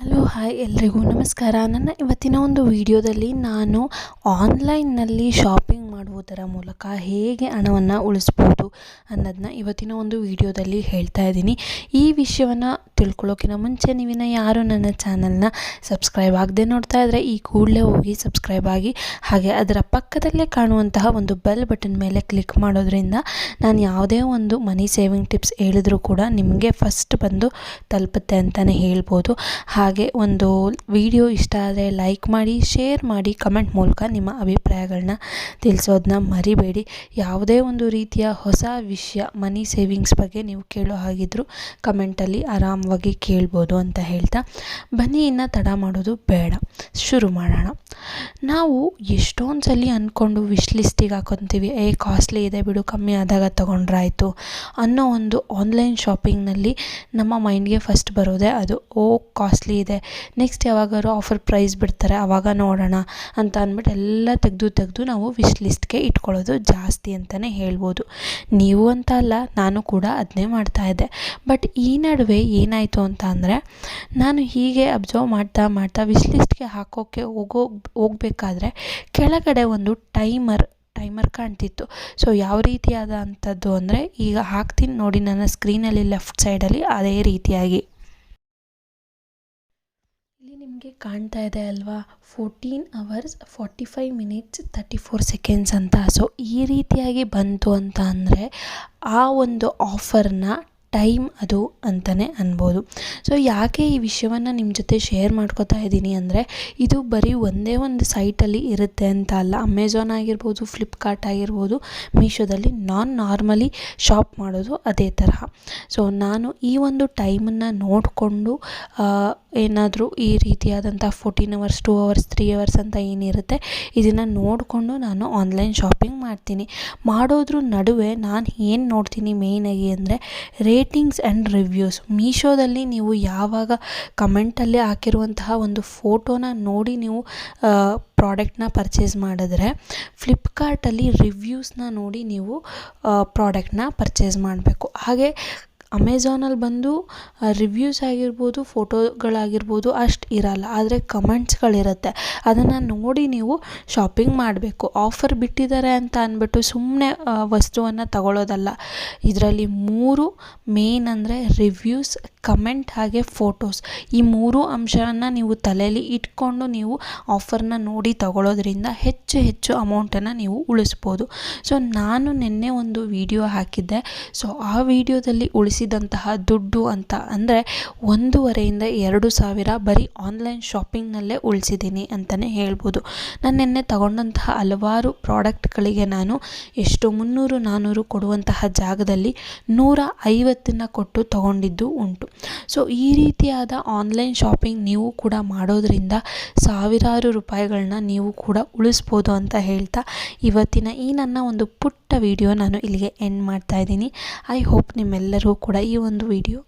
Hello hi ಎಲ್ರಿಗೂ ನಮಸ್ಕಾರ. ನನ್ನ ಇವತ್ತಿನ ಒಂದು ವಿಡಿಯೋದಲ್ಲಿ ನಾನು ಆನ್ಲೈನ್ನಲ್ಲಿ ಶಾಪಿಂಗ್ ಮಾಡುವುದರ ಮೂಲಕ ಹೇಗೆ ಹಣವನ್ನು ಉಳಿಸ್ಬೋದು ಅನ್ನೋದನ್ನ ಇವತ್ತಿನ ಒಂದು ವಿಡಿಯೋದಲ್ಲಿ ಹೇಳ್ತಾ ಇದ್ದೀನಿ. ಈ ವಿಷಯವನ್ನು ತಿಳ್ಕೊಳ್ಳೋಕ್ಕಿಂತ ಮುಂಚೆ ನೀವಿನ ಯಾರು ನನ್ನ ಚಾನಲ್ನ ಸಬ್ಸ್ಕ್ರೈಬ್ ಆಗದೆ ನೋಡ್ತಾ ಇದ್ದರೆ ಈ ಕೂಡಲೇ ಹೋಗಿ ಸಬ್ಸ್ಕ್ರೈಬ್ ಆಗಿ, ಹಾಗೆ ಅದರ ಪಕ್ಕದಲ್ಲೇ ಕಾಣುವಂತಹ ಒಂದು ಬೆಲ್ ಬಟನ್ ಮೇಲೆ ಕ್ಲಿಕ್ ಮಾಡೋದ್ರಿಂದ ನಾನು ಯಾವುದೇ ಒಂದು ಮನಿ ಸೇವಿಂಗ್ ಟಿಪ್ಸ್ ಹೇಳಿದ್ರೂ ಕೂಡ ನಿಮಗೆ ಫಸ್ಟ್ ಬಂದು ತಲುಪುತ್ತೆ ಅಂತಲೇ ಹೇಳ್ಬೋದು. ಹಾಗೆ ಒಂದು ವಿಡಿಯೋ ಇಷ್ಟ ಆದರೆ ಲೈಕ್ ಮಾಡಿ, ಶೇರ್ ಮಾಡಿ, ಕಮೆಂಟ್ ಮೂಲಕ ನಿಮ್ಮ ಅಭಿಪ್ರಾಯಗಳನ್ನ ತಿಳಿಸೋದನ್ನ ಮರಿಬೇಡಿ. ಯಾವುದೇ ಒಂದು ರೀತಿಯ ಹೊಸ ವಿಷಯ ಮನಿ ಸೇವಿಂಗ್ಸ್ ಬಗ್ಗೆ ನೀವು ಕೇಳೋ ಹಾಗಿದ್ದರೂ ಕಮೆಂಟಲ್ಲಿ ಆರಾಮವಾಗಿ ಕೇಳ್ಬೋದು ಅಂತ ಹೇಳ್ತಾ ಬನ್ನಿ, ಇನ್ನು ತಡ ಮಾಡೋದು ಬೇಡ, ಶುರು ಮಾಡೋಣ. ನಾವು ಎಷ್ಟೊಂದು ಸಲ ಅಂದ್ಕೊಂಡು ವಿಶ್ ಲಿಸ್ಟಿಗೆ ಹಾಕೊತೀವಿ, ಕಾಸ್ಟ್ಲಿ ಇದೆ ಬಿಡು, ಕಮ್ಮಿ ಆದಾಗ ತೊಗೊಂಡ್ರಾಯ್ತು ಅನ್ನೋ ಒಂದು ಆನ್ಲೈನ್ ಶಾಪಿಂಗ್ನಲ್ಲಿ ನಮ್ಮ ಮೈಂಡ್ಗೆ ಫಸ್ಟ್ ಬರೋದೇ ಅದು. ಕಾಸ್ಟ್ಲಿ ಇದೆ, ನೆಕ್ಸ್ಟ್ ಯಾವಾಗಾದ್ರು ಆಫರ್ ಪ್ರೈಸ್ ಬಿಡ್ತಾರೆ ಆವಾಗ ನೋಡೋಣ ಅಂತ ಅಂದ್ಬಿಟ್ಟು ಎಲ್ಲ ತೆಗೆದು ನಾವು ವಿಶ್ ಲಿಸ್ಟ್ಗೆ ಇಟ್ಕೊಳ್ಳೋದು ಜಾಸ್ತಿ ಅಂತಲೇ ಹೇಳ್ಬೋದು. ನೀವು ಅಂತ ಅಲ್ಲ, ನಾನು ಕೂಡ ಅದನ್ನೇ ಮಾಡ್ತಾಯಿದ್ದೆ. ಬಟ್ ಈ ನಡುವೆ ಏನಾಯಿತು ಅಂತ ಅಂದರೆ, ನಾನು ಹೀಗೆ ಅಬ್ಸರ್ವ್ ಮಾಡ್ತಾ ವಿಶ್ ಲಿಸ್ಟ್ಗೆ ಹಾಕೋಕ್ಕೆ ಹೋಗಬೇಕಾದ್ರೆ ಕೆಳಗಡೆ ಒಂದು ಟೈಮರ್ ಕಾಣ್ತಿತ್ತು. ಸೊ ಯಾವ ರೀತಿಯಾದ ಅಂಥದ್ದು ಅಂದರೆ, ಈಗ ಹಾಕ್ತೀನಿ ನೋಡಿ ನನ್ನ ಸ್ಕ್ರೀನಲ್ಲಿ ಲೆಫ್ಟ್ ಸೈಡಲ್ಲಿ, ಅದೇ ರೀತಿಯಾಗಿ ಇಲ್ಲಿ ನಿಮಗೆ ಕಾಣ್ತಾ ಇದೆ ಅಲ್ವಾ, 14 hours 45 minutes 34 seconds ಅಂತ. ಸೊ ಈ ರೀತಿಯಾಗಿ ಬಂತು ಅಂತ ಅಂದರೆ ಆ ಒಂದು ಆಫರ್ನ ಟೈಮ್ ಅದು ಅಂತಲೇ ಅನ್ಬೋದು. ಸೊ ಯಾಕೆ ಈ ವಿಷಯವನ್ನು ನಿಮ್ಮ ಜೊತೆ ಶೇರ್ ಮಾಡ್ಕೋತಾ ಇದ್ದೀನಿ ಅಂದರೆ, ಇದು ಬರೀ ಒಂದೇ ಒಂದು ಸೈಟಲ್ಲಿ ಇರುತ್ತೆ ಅಂತ ಅಲ್ಲ. ಅಮೆಝಾನ್ ಆಗಿರ್ಬೋದು, ಫ್ಲಿಪ್ಕಾರ್ಟ್ ಆಗಿರ್ಬೋದು, ಮೀಶೋದಲ್ಲಿ ನಾನು ನಾರ್ಮಲಿ ಶಾಪ್ ಮಾಡೋದು ಅದೇ ತರಹ. ಸೊ ನಾನು ಈ ಒಂದು ಟೈಮನ್ನು ನೋಡಿಕೊಂಡು ಏನಾದರೂ ಈ ರೀತಿಯಾದಂಥ 14 hours 2 hours 3 hours ಅಂತ ಏನಿರುತ್ತೆ ಇದನ್ನು ನೋಡಿಕೊಂಡು ನಾನು ಆನ್ಲೈನ್ ಶಾಪಿಂಗ್ ಮಾಡ್ತೀನಿ. ಮಾಡೋದ್ರ ನಡುವೆ ನಾನು ಏನು ನೋಡ್ತೀನಿ ಮೇಯ್ನಾಗಿ ಅಂದರೆ ರೇಟಿಂಗ್ಸ್ ಆ್ಯಂಡ್ ರಿವ್ಯೂಸ್. ಮೀಶೋದಲ್ಲಿ ನೀವು ಯಾವಾಗ ಕಮೆಂಟಲ್ಲಿ ಹಾಕಿರುವಂತಹ ಒಂದು ಫೋಟೋನ ನೋಡಿ ನೀವು ಪ್ರಾಡಕ್ಟ್ನ ಪರ್ಚೇಸ್ ಮಾಡಿದ್ರೆ, ಫ್ಲಿಪ್ಕಾರ್ಟಲ್ಲಿ ರಿವ್ಯೂಸ್ನ ನೋಡಿ ನೀವು ಪ್ರಾಡಕ್ಟ್ನ ಪರ್ಚೇಸ್ ಮಾಡಬೇಕು. ಹಾಗೆ ಅಮೆಝಾನಲ್ಲಿ ಬಂದು ರಿವ್ಯೂಸ್ ಆಗಿರ್ಬೋದು, ಫೋಟೋಗಳಾಗಿರ್ಬೋದು ಅಷ್ಟು ಇರಲ್ಲ, ಆದರೆ ಕಮೆಂಟ್ಸ್ಗಳಿರುತ್ತೆ. ಅದನ್ನು ನೋಡಿ ನೀವು ಶಾಪಿಂಗ್ ಮಾಡಬೇಕು. ಆಫರ್ ಬಿಟ್ಟಿದ್ದಾರೆ ಅಂತ ಅಂದ್ಬಿಟ್ಟು ಸುಮ್ಮನೆ ವಸ್ತುವನ್ನು ತಗೊಳ್ಳೋದಲ್ಲ. ಇದರಲ್ಲಿ 3 ಮೇನ್ ಅಂದರೆ ರಿವ್ಯೂಸ್, ಕಮೆಂಟ್ ಹಾಗೆ ಫೋಟೋಸ್. ಈ 3 ಅಂಶವನ್ನು ನೀವು ತಲೆಯಲ್ಲಿ ಇಟ್ಕೊಂಡು ನೀವು ಆಫರ್ನ ನೋಡಿ ತಗೊಳ್ಳೋದ್ರಿಂದ ಹೆಚ್ಚು ಅಮೌಂಟನ್ನು ನೀವು ಉಳಿಸ್ಬೋದು. ಸೊ ನಾನು ನಿನ್ನೆ ಒಂದು ವಿಡಿಯೋ ಹಾಕಿದ್ದೆ. ಸೊ ಆ ವಿಡಿಯೋದಲ್ಲಿ ಉಳಿಸಿದಂತಹ ದುಡ್ಡು ಅಂತ ಅಂದರೆ 1,500 ಇಂದ 2,000 ಬರೀ ಆನ್ಲೈನ್ ಶಾಪಿಂಗ್ನಲ್ಲೇ ಉಳಿಸಿದ್ದೀನಿ ಅಂತಲೇ ಹೇಳ್ಬೋದು. ನಾನು ನಿನ್ನೆ ತಗೊಂಡಂತಹ ಹಲವಾರು ಪ್ರಾಡಕ್ಟ್ಗಳಿಗೆ ನಾನು ಎಷ್ಟು 300-400 ಕೊಡುವಂತಹ ಜಾಗದಲ್ಲಿ 150 ಕೊಟ್ಟು ತಗೊಂಡಿದ್ದು ಉಂಟು. ಸೊ ಈ ರೀತಿಯಾದ ಆನ್ಲೈನ್ ಶಾಪಿಂಗ್ ನೀವು ಕೂಡ ಮಾಡೋದ್ರಿಂದ ಸಾವಿರಾರು ರೂಪಾಯಿಗಳನ್ನ ನೀವು ಕೂಡ ಉಳಿಸ್ಬೋದು ಅಂತ ಹೇಳ್ತಾ ಇವತ್ತಿನ ಈ ನನ್ನ ಒಂದು ಪುಟ್ಟ ವಿಡಿಯೋ ನಾನು ಇಲ್ಲಿಗೆ ಎಂಡ್ ಮಾಡ್ತಾ ಇದ್ದೀನಿ. ಐ ಹೋಪ್ ನಿಮ್ಮೆಲ್ಲರೂ ಕೂಡ ಈ ಒಂದು ವಿಡಿಯೋ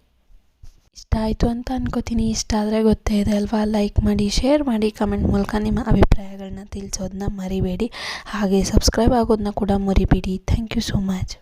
ಇಷ್ಟ ಆಯಿತು ಅಂತ ಅನ್ಕೋತೀನಿ. ಇಷ್ಟ ಆದರೆ ಗೊತ್ತೇ ಇದೆ ಅಲ್ವಾ, ಲೈಕ್ ಮಾಡಿ, ಶೇರ್ ಮಾಡಿ, ಕಮೆಂಟ್ ಮೂಲಕ ನಿಮ್ಮ ಅಭಿಪ್ರಾಯಗಳನ್ನ ತಿಳಿಸೋದನ್ನ ಮರಿಬೇಡಿ. ಹಾಗೆ ಸಬ್ಸ್ಕ್ರೈಬ್ ಆಗೋದನ್ನ ಕೂಡ ಮರಿಬೇಡಿ. Thank you so much.